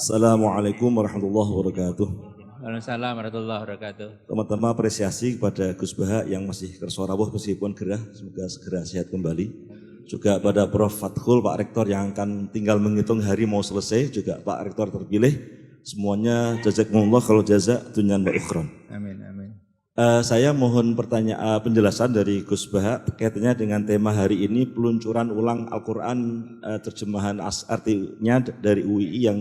Assalamualaikum warahmatullahi wabarakatuh. Waalaikumsalam warahmatullahi wabarakatuh. Teman-teman apresiasi kepada Gus Baha yang masih kerso rawuh meskipun gerah, semoga segera sehat kembali. Juga pada Prof. Fathul, Pak Rektor yang akan tinggal menghitung hari mau selesai, juga Pak Rektor terpilih. Semuanya jazakumullah kalau jaza dunyan wa ukhron. Amin, amin. Saya mohon penjelasan dari Gus Baha kaitannya dengan tema hari ini, peluncuran ulang Al-Quran, terjemahan artinya dari UII yang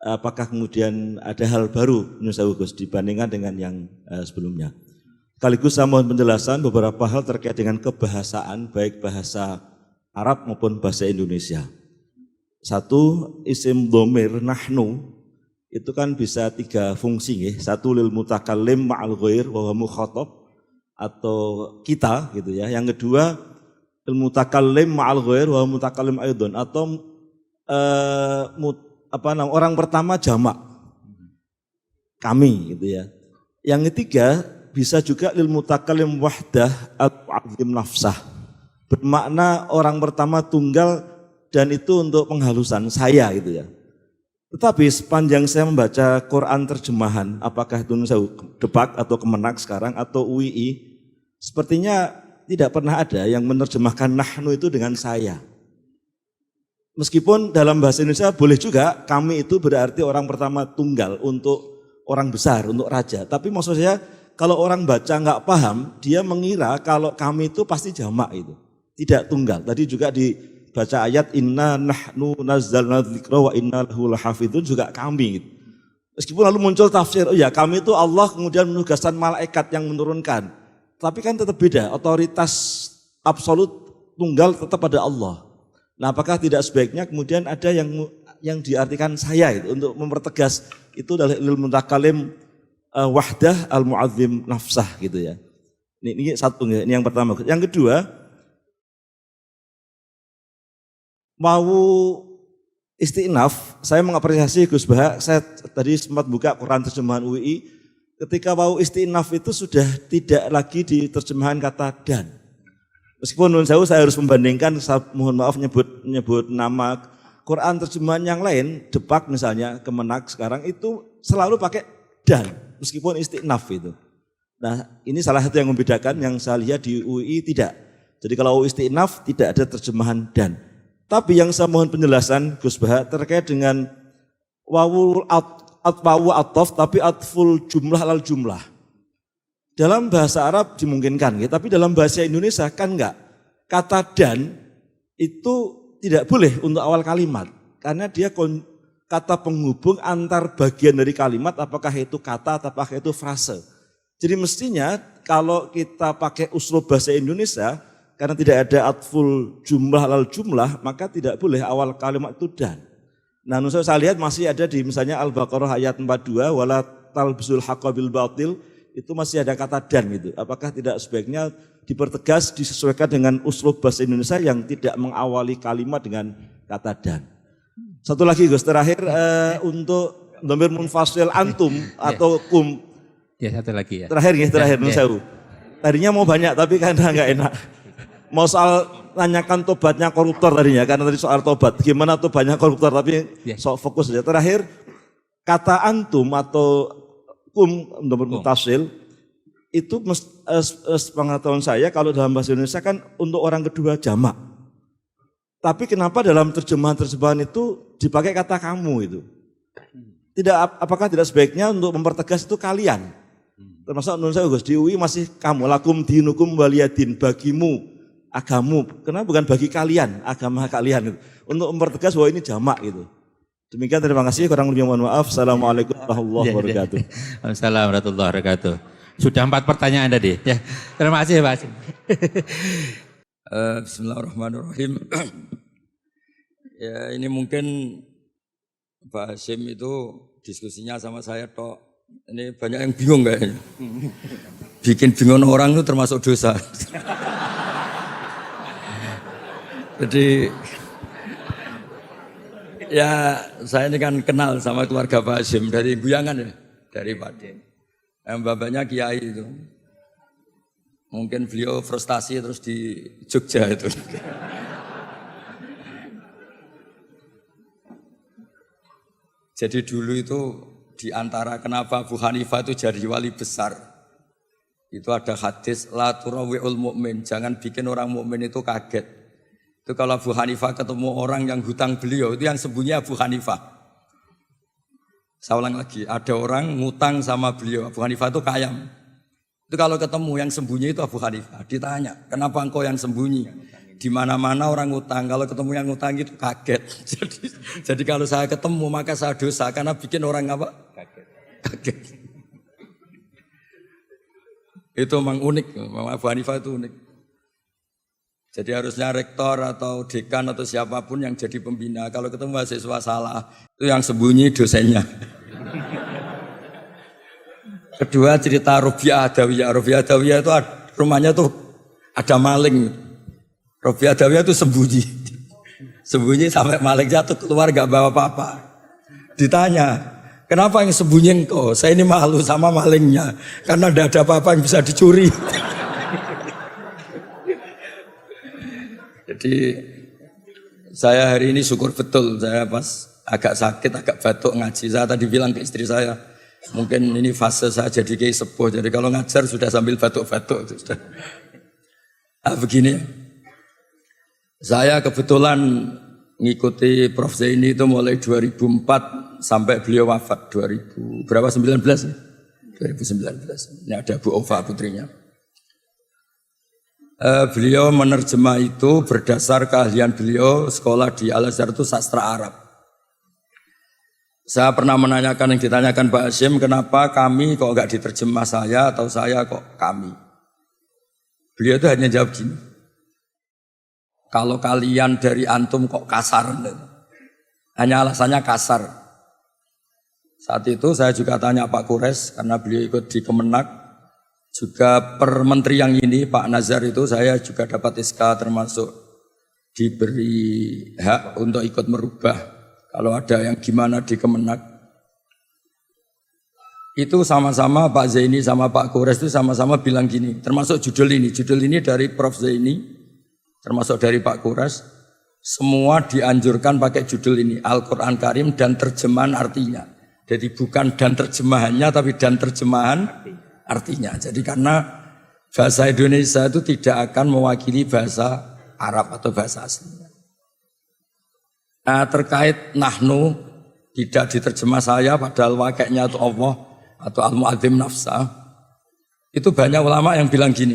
apakah kemudian ada hal baru menurut Gus dibandingkan dengan yang sebelumnya. Sekaligus saya mohon penjelasan beberapa hal terkait dengan kebahasaan, baik bahasa Arab maupun bahasa Indonesia. Satu, isim dhamir nahnu itu kan bisa tiga fungsi ya. Satu lil mutakallim ma'al ghair wa huwa mukhatab atau kita gitu ya. Yang kedua lil mutakallim ma'al ghair wa huwa mutakallim aidon atau orang pertama jamak kami gitu ya. Yang ketiga bisa juga lil mutakallim wahdah atau azim nafsah, bermakna orang pertama tunggal dan itu untuk penghalusan saya gitu ya. Tetapi sepanjang saya membaca Quran terjemahan, apakah itu saya Depak atau Kemenak sekarang atau UII, sepertinya tidak pernah ada yang menerjemahkan nahnu itu dengan saya. Meskipun dalam bahasa Indonesia boleh juga kami itu berarti orang pertama tunggal untuk orang besar, untuk raja. Tapi maksud saya kalau orang baca nggak paham, dia mengira kalau kami itu pasti jamak itu, tidak tunggal. Tadi juga dibaca ayat inna nahnu nazzalna dzikra wa inna lahu lahafizun juga kami. Meskipun lalu muncul tafsir, oh ya kami itu Allah kemudian menugaskan malaikat yang menurunkan. Tapi kan tetap beda, otoritas absolut tunggal tetap pada Allah. Nah, apakah tidak sebaiknya kemudian ada yang diartikan saya itu untuk mempertegas itu adalah lil mutakalim wahdah al muazzim nafsah gitu ya. Ini satu, ini yang pertama. Yang kedua, mau istinaf, saya mengapresiasi Gus Baha, saya tadi sempat buka Quran terjemahan UII, ketika mau istinaf itu sudah tidak lagi di terjemahan kata dan. Meskipun menurut saya harus membandingkan, saya mohon maaf nyebut nama Quran terjemahan yang lain, Depak misalnya, Kemenak sekarang itu selalu pakai dan, meskipun istinaf itu. Nah ini salah satu yang membedakan yang saya lihat di UII tidak. Jadi kalau istinaf tidak ada terjemahan dan. Tapi yang saya mohon penjelasan Gus Baha terkait dengan wawul atof tapi atful jumlah lal jumlah. Dalam bahasa Arab dimungkinkan, ya, tapi dalam bahasa Indonesia kan enggak. Kata dan itu tidak boleh untuk awal kalimat. Karena dia kata penghubung antar bagian dari kalimat, apakah itu kata, apakah itu frase. Jadi mestinya kalau kita pakai uslub bahasa Indonesia, karena tidak ada atful jumlah lal jumlah, maka tidak boleh awal kalimat itu dan. Nah, saya lihat masih ada di misalnya Al-Baqarah ayat 42, wala talbisul haqqa bil batil, itu masih ada kata dan gitu. Apakah tidak sebaiknya dipertegas, disesuaikan dengan uslub bahasa Indonesia yang tidak mengawali kalimat dengan kata dan. Satu lagi Gus, terakhir untuk dhamir munfasil antum atau kum. Ya satu lagi ya. Terakhir Nusawu. Tadinya mau banyak tapi karena enggak enak. Mau soal tanyakan tobatnya koruptor tadinya, karena tadi soal tobat. Gimana tobatnya koruptor, tapi sok fokus saja. Terakhir, kata antum atau kum untuk mutasil, itu pengetahuan saya kalau dalam bahasa Indonesia kan untuk orang kedua jamak. Tapi kenapa dalam terjemahan itu dipakai kata kamu itu? Apakah tidak sebaiknya untuk mempertegas itu kalian? Termasuk menurut saya Gus, di UI masih kamu, lakum dinukum waliyadin, bagimu, agamu. Kenapa bukan bagi kalian, agama kalian? Gitu. Untuk mempertegas bahwa ini jamak gitu. Demikian, terima kasih, kurang lebih mohon maaf. Assalamualaikum warahmatullahi wabarakatuh. Waalaikumsalam warahmatullahi wabarakatuh. Sudah 4 pertanyaan tadi. Ya, terima kasih Pak Hasim. Bismillahirrahmanirrahim. Ya ini mungkin Pak Hasim itu diskusinya sama saya tok. Ini banyak yang bingung kayaknya. Bikin bingung orang itu termasuk dosa. Jadi ya saya ini kan kenal sama keluarga Pak Hasim dari Guyangan ya, dari Pati. Yang bapaknya kiai itu. Mungkin beliau frustasi terus di Jogja itu. Jadi dulu itu di antara kenapa Abu Hanifah itu jadi wali besar. Itu ada hadis la turawi'ul mu'min, jangan bikin orang mukmin itu kaget. Itu kalau Abu Hanifah ketemu orang yang hutang beliau, itu yang sembunyi Abu Hanifah. Saya ulang lagi, ada orang ngutang sama beliau, Abu Hanifah itu kaya. Itu kalau ketemu yang sembunyi itu Abu Hanifah, ditanya, kenapa engkau yang sembunyi? Di mana-mana orang ngutang, kalau ketemu yang ngutang itu kaget. Jadi kalau saya ketemu maka saya dosa karena bikin orang apa? Kaget. Itu memang unik, memang Abu Hanifah itu unik. Jadi harusnya rektor atau dekan atau siapapun yang jadi pembina, kalau ketemu mahasiswa salah, itu yang sembunyi dosennya. Kedua cerita Robiah Adawiyah. Robiah Adawiyah itu rumahnya tuh ada maling. Robiah Adawiyah itu sembunyi. Sembunyi sampai maling jatuh keluar gak bawa apa-apa. Ditanya, kenapa yang sembunyi engkau? Saya ini malu sama malingnya. Karena tidak ada apa-apa yang bisa dicuri. Jadi saya hari ini syukur betul. Saya pas agak sakit, agak batuk ngaji. Saya tadi bilang ke istri saya, mungkin ini fase saya jadi kiai sepuh. Jadi kalau ngajar sudah sambil batuk-batuk. Begini, saya kebetulan ngikuti Prof. Zaini itu mulai 2004 sampai beliau wafat 2019 ya? 2019. Ini ada Bu Ova putrinya. Beliau menerjemah itu berdasar keahlian beliau sekolah di Al-Azhar itu sastra Arab. Saya pernah menanyakan yang ditanyakan Pak Hasyim, kenapa kami kok enggak diterjemah saya atau saya kok kami? Beliau itu hanya jawab gini, kalau kalian dari antum kok kasar, hanya alasannya kasar. Saat itu saya juga tanya Pak Kures, karena beliau ikut di Kemenak, juga per menteri yang ini Pak Nazar itu saya juga dapat SK termasuk diberi hak untuk ikut merubah kalau ada yang gimana di Kemenak. Itu sama-sama Pak Zaini sama Pak Kures itu sama-sama bilang gini, termasuk judul ini dari Prof. Zaini, termasuk dari Pak Kures, semua dianjurkan pakai judul ini, Al-Quran Karim dan terjemahan artinya. Jadi bukan dan terjemahannya tapi dan terjemahan artinya. Jadi karena bahasa Indonesia itu tidak akan mewakili bahasa Arab atau bahasa aslinya. Nah, terkait nahnu tidak diterjemah saya padahal wakilnya itu Allah atau al-mu'adzim nafsa. Itu banyak ulama yang bilang gini.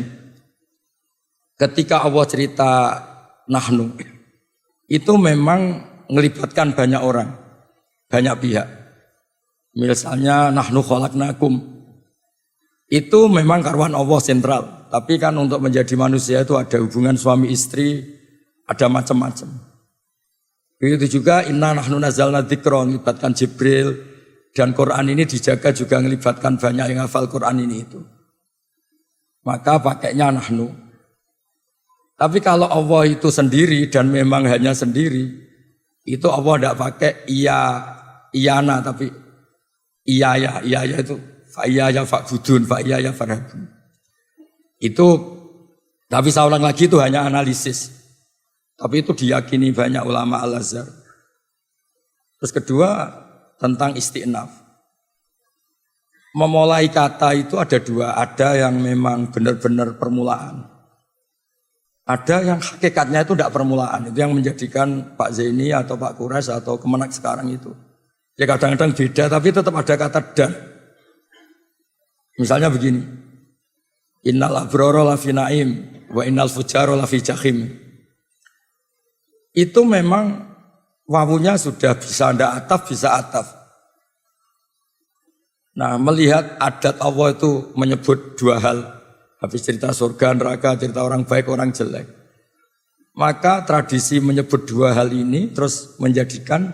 Ketika Allah cerita nahnu itu memang melibatkan banyak orang, banyak pihak. Misalnya nahnu khalaqnakum. Itu memang karuan Allah sentral, tapi kan untuk menjadi manusia itu ada hubungan suami istri, ada macam-macam. Begitu juga inna nahnu nazzalna dzikra, melibatkan Jibril, dan Quran ini dijaga juga melibatkan banyak yang hafal Quran ini itu. Maka pakainya nahnu. Tapi kalau Allah itu sendiri dan memang hanya sendiri, itu Allah tidak pakai iyana tapi iya itu fa'iyaya fa'budun, fa'iyaya farhabun. Itu, tapi saya ulang lagi itu hanya analisis. Tapi itu diyakini banyak ulama Al-Azhar. Terus kedua, tentang isti'naf. Memulai kata itu ada dua. Ada yang memang benar-benar permulaan. Ada yang hakikatnya itu tidak permulaan. Itu yang menjadikan Pak Zaini atau Pak Kures atau Kemenak sekarang itu. Ya kadang-kadang beda, tapi tetap ada kata dan. Misalnya begini, innal abrara lafi naim wa innal fujara lafi jahim. Itu memang wawunya sudah bisa ndak ataf, bisa ataf. Nah, melihat adat Allah itu menyebut dua hal, habis cerita surga, neraka, cerita orang baik, orang jelek. Maka tradisi menyebut dua hal ini terus menjadikan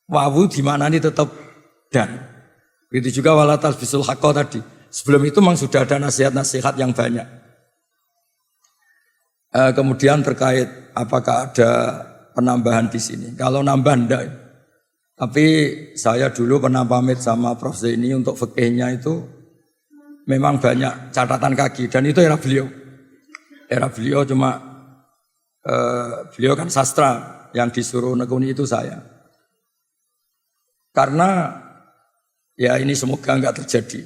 wawu di mana ini tetap dan. Begitu juga walatal bisul haqqo tadi. Sebelum itu memang sudah ada nasihat-nasihat yang banyak. Kemudian terkait apakah ada penambahan di sini. Kalau nambah enggak. Tapi saya dulu pernah pamit sama Prof. Zaini untuk fikihnya itu memang banyak catatan kaki. Dan itu era beliau. Era beliau cuma beliau kan sastra yang disuruh nekuni itu saya. Karena ya ini semoga enggak terjadi.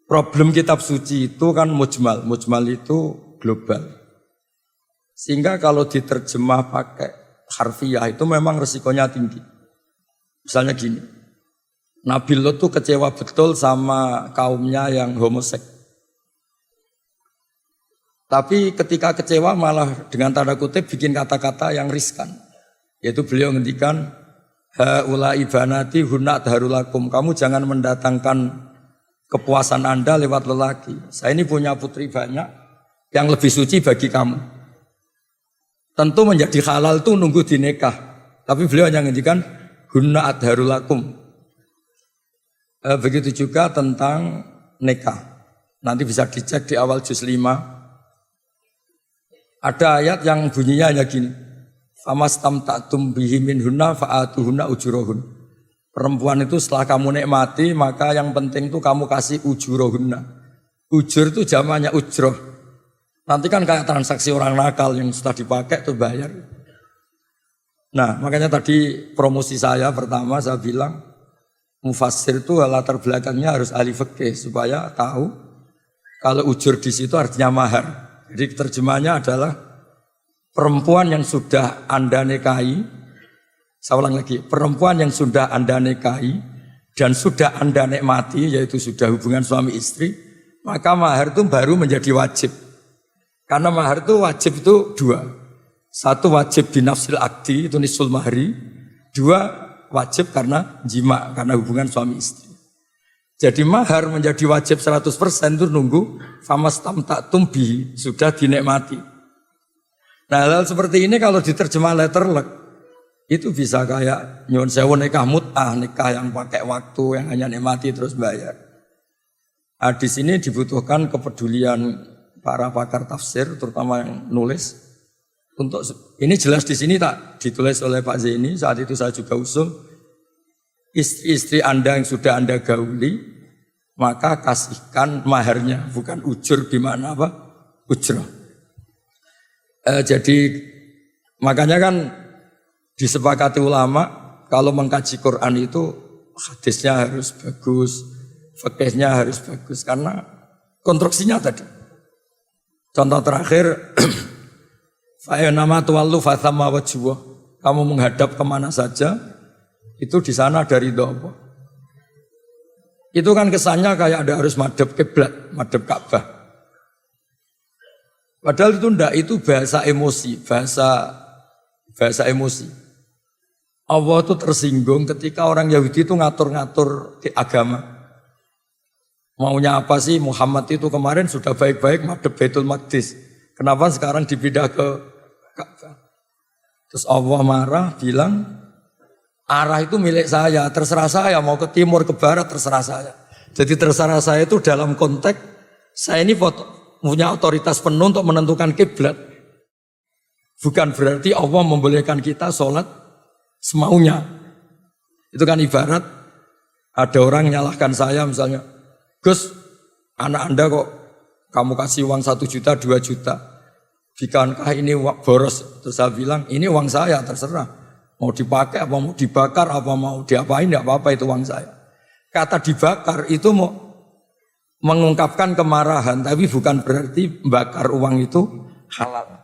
Problem kitab suci itu kan mujmal. Mujmal itu global. Sehingga kalau diterjemah pakai harfiah itu memang resikonya tinggi. Misalnya gini, Nabi Lot tuh kecewa betul sama kaumnya yang homoseks. Tapi ketika kecewa malah dengan tanda kutip bikin kata-kata yang riskan. Yaitu beliau ngendikan, haula ibanati hunna darulakum. Kamu jangan mendatangkan kepuasan Anda lewat lelaki. Saya ini punya putri banyak yang lebih suci bagi kamu. Tentu menjadi halal itu nunggu dinikah. Tapi beliau hanya ngendikan hunna adharulakum. Begitu juga tentang nikah. Nanti bisa dicek di awal juz 5. Ada ayat yang bunyinya hanya gini. Famastamta'tum bihi minhunna fa'atuhunna ujurahun. Perempuan itu setelah kamu nikmati, maka yang penting itu kamu kasih ujurahunna. Ujur itu jamannya ujroh. Nanti kan kayak transaksi orang nakal yang sudah dipakai itu bayar. Nah, makanya tadi promosi saya pertama saya bilang mufassir itu latar belakangnya harus ahli fikih supaya tahu kalau ujur di situ artinya mahar. Jadi terjemahnya adalah perempuan yang sudah Anda nikahi, saya ulang lagi, perempuan yang sudah Anda nikahi dan sudah Anda nikmati, yaitu sudah hubungan suami istri, maka mahar itu baru menjadi wajib. Karena mahar itu wajib itu dua. Satu wajib binafsil akdi, itu nisul mahri. Dua wajib karena jima, karena hubungan suami istri. Jadi mahar menjadi wajib 100% itu nunggu famastamta'tum bihi, sudah dinikmati. Nah hal seperti ini kalau diterjemah letterlek itu bisa kayak nyuwun sewu nikah mut'ah, nikah yang pakai waktu, yang hanya nikmati terus bayar. Nah, di sini dibutuhkan kepedulian para pakar tafsir, terutama yang nulis. Untuk ini jelas di sini tak ditulis oleh Pak Zaini, saat itu saya juga usul. Istri-istri Anda yang sudah Anda gauli, maka kasihkan maharnya, bukan ujur di mana apa? Ujrah. Jadi makanya kan disepakati ulama kalau mengkaji Quran itu hadisnya harus bagus, fikihnya harus bagus karena konstruksinya tadi. Contoh terakhir, fa'inama tuwallu fathamma wajhuh. Kamu menghadap kemana saja, itu di sana dari Allah. Itu kan kesannya kayak ada harus madhab kiblat, madhab Ka'bah. Padahal itu enggak, itu bahasa emosi, bahasa emosi. Allah itu tersinggung ketika orang Yahudi itu ngatur-ngatur di agama. Maunya apa sih Muhammad itu kemarin sudah baik-baik madhab Baitul Maqdis. Kenapa sekarang dipindah ke Ka'bah? Terus Allah marah bilang, arah itu milik saya, terserah saya mau ke timur, ke barat, terserah saya. Jadi terserah saya itu dalam konteks saya ini punya otoritas penuh untuk menentukan kiblat. Bukan berarti Allah membolehkan kita sholat semaunya. Itu kan ibarat ada orang nyalahkan saya misalnya, Gus, anak Anda kok kamu kasih uang 1 juta, 2 juta. Bukankah ini boros? Terus saya bilang, ini uang saya, terserah. Mau dipakai, apa mau dibakar, apa mau diapain, tidak apa-apa itu uang saya. Kata dibakar itu mau mengungkapkan kemarahan, tapi bukan berarti bakar uang itu halal.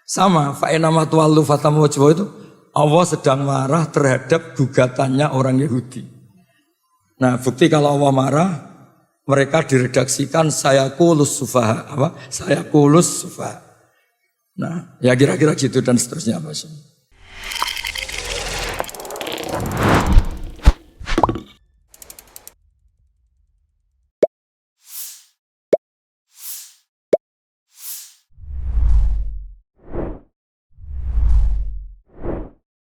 Sama, fa'inama tuwallu fatamu wajwa itu, Allah sedang marah terhadap gugatannya orang Yahudi. Nah bukti kalau Allah marah, mereka diredaksikan saya kulus sufaha, apa? Saya kulus sufaha. Nah, ya kira-kira gitu dan seterusnya, Pak.